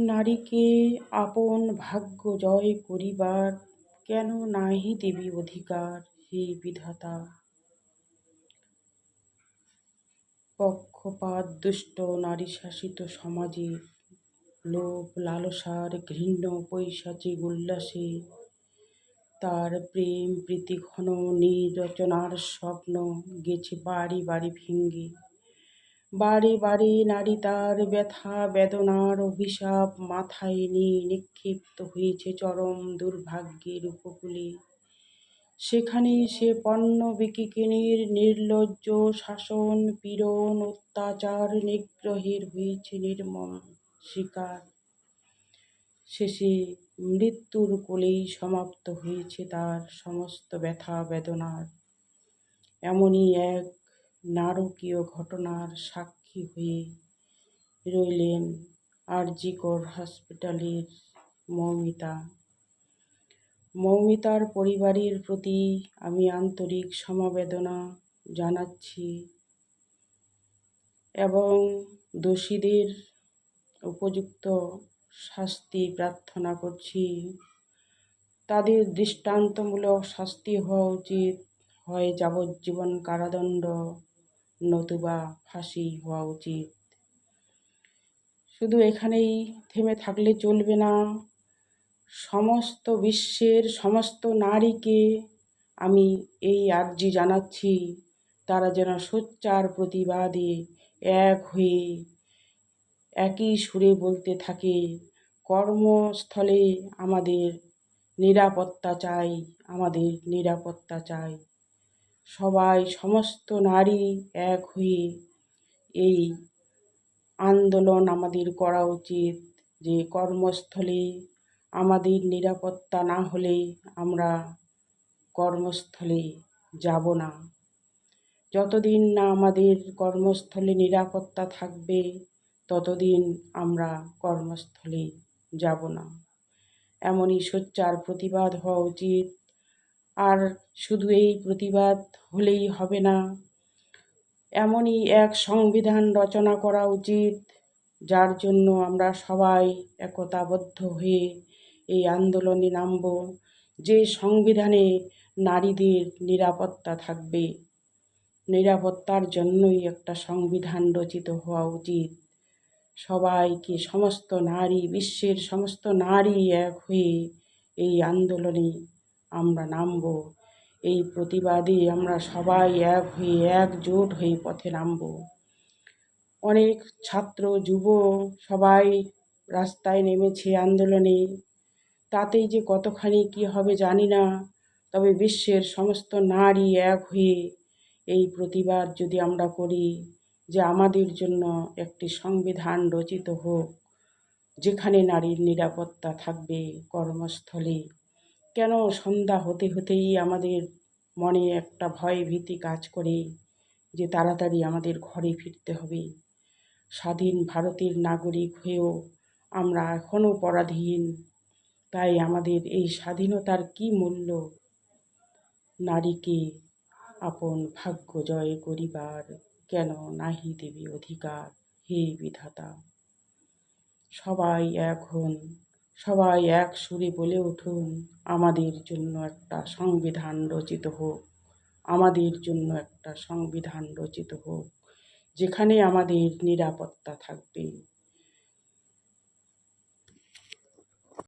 নারীকে আপন ভাগ্য জয় করিবার কেন নাহি দেবী অধিকার? হে বিধাতা, পক্ষপাত দুষ্ট নারীশাসিত সমাজে লোভ লালসার ঘৃণ্য পৈশাচিক উল্লাসে তার প্রেম প্রীতি ঘন নিরচনার স্বপ্ন গেছে বাড়ি বাড়ি ভেঙ্গে। বারে বারে নারী তার ব্যথা বেদনার অভিশাপ মাথায় নিয়ে নিক্ষিপ্ত হয়েছে চরম দুর্ভাগ্যের উপকূলে। সেখানে সে পণ্য বিকিকিনির নির্লজ্জ শাসন পীড়ন অত্যাচার নিগ্রহের হয়েছে নির্মম শিকার। শেষে মৃত্যুর কোলেই সমাপ্ত হয়েছে তার সমস্ত ব্যথা বেদনার। এমনই এক নারকীয় ঘটনার সাক্ষী হয়ে রইলেন আরজিকর হসপিটালের মৌমিতা। মৌমিতার পরিবারের প্রতি আমি আন্তরিক সমবেদনা জানাচ্ছি এবং দোষীদের উপযুক্ত শাস্তি প্রার্থনা করছি। তাদের দৃষ্টান্তমূলক শাস্তি হওয়া উচিত, হয় যাবজ্জীবন কারাদণ্ড নতুবা ফাঁসি হওয়া উচিত। শুধু এখানেই থেমে থাকলে চলবে না। সমস্ত বিশ্বের সমস্ত নারীকে আমি এই আর্জি জানাচ্ছি, তারা যেন সোচ্চার প্রতিবাদে এক হয়ে একই সুরে বলতে থাকে, কর্মস্থলে আমাদের নিরাপত্তা চাই, আমাদের নিরাপত্তা চাই। সবাই সমস্ত নারী এক হয়ে এই আন্দোলন আমাদের করা উচিত যে কর্মস্থলে আমাদের নিরাপত্তা না হলে আমরা কর্মস্থলে যাব না। যতদিন না আমাদের কর্মস্থলে নিরাপত্তা থাকবে ততদিন আমরা কর্মস্থলে যাব না। এমনই সোচ্চার প্রতিবাদ হওয়া উচিত। আর শুধু এই প্রতিবাদ হলেই হবে না, এমনই এক সংবিধান রচনা করা উচিত যার জন্য আমরা সবাই একতাবদ্ধ হয়ে এই আন্দোলনে নামব। যে সংবিধানে নারীদের নিরাপত্তা থাকবে, নিরাপত্তার জন্যই একটা সংবিধান রচিত হওয়া উচিত। সবাইকে, সমস্ত নারী, বিশ্বের সমস্ত নারী এক হয়ে এই আন্দোলনে আমরা নামব। এই প্রতিবাদে আমরা সবাই এক হয়ে একজোট হয়ে পথে নামব। অনেক ছাত্র যুব সবাই রাস্তায় নেমেছে আন্দোলনে, তাতেই যে কতখানি কি হবে জানি না। তবে বিশ্বের সমস্ত নারী এক হয়ে এই প্রতিবাদ যদি আমরা করি যে আমাদের জন্য একটি সংবিধান রচিত হোক, যেখানে নারীর নিরাপত্তা থাকবে কর্মস্থলে। কেন সন্ধ্যা হতে হতেই আমাদের মনে একটা ভয় ভীতি কাজ করে যে তাড়াতাড়ি আমাদের ঘরে ফিরতে হবে। স্বাধীন ভারতের নাগরিক হয়েও আমরা এখনও পরাধীন। তাই আমাদের এই স্বাধীনতার কি মূল্য? নারীকে আপন ভাগ্য জয় করিবার কেন নাহি দেবী অধিকার? হে বিধাতা, সবাই এক হন, সবাই এক সুরে বলে উঠুন, আমাদের জন্য একটা সংবিধান রচিত হোক, আমাদের জন্য একটা সংবিধান রচিত হোক, যেখানে আমাদের নিরাপত্তা থাকবে।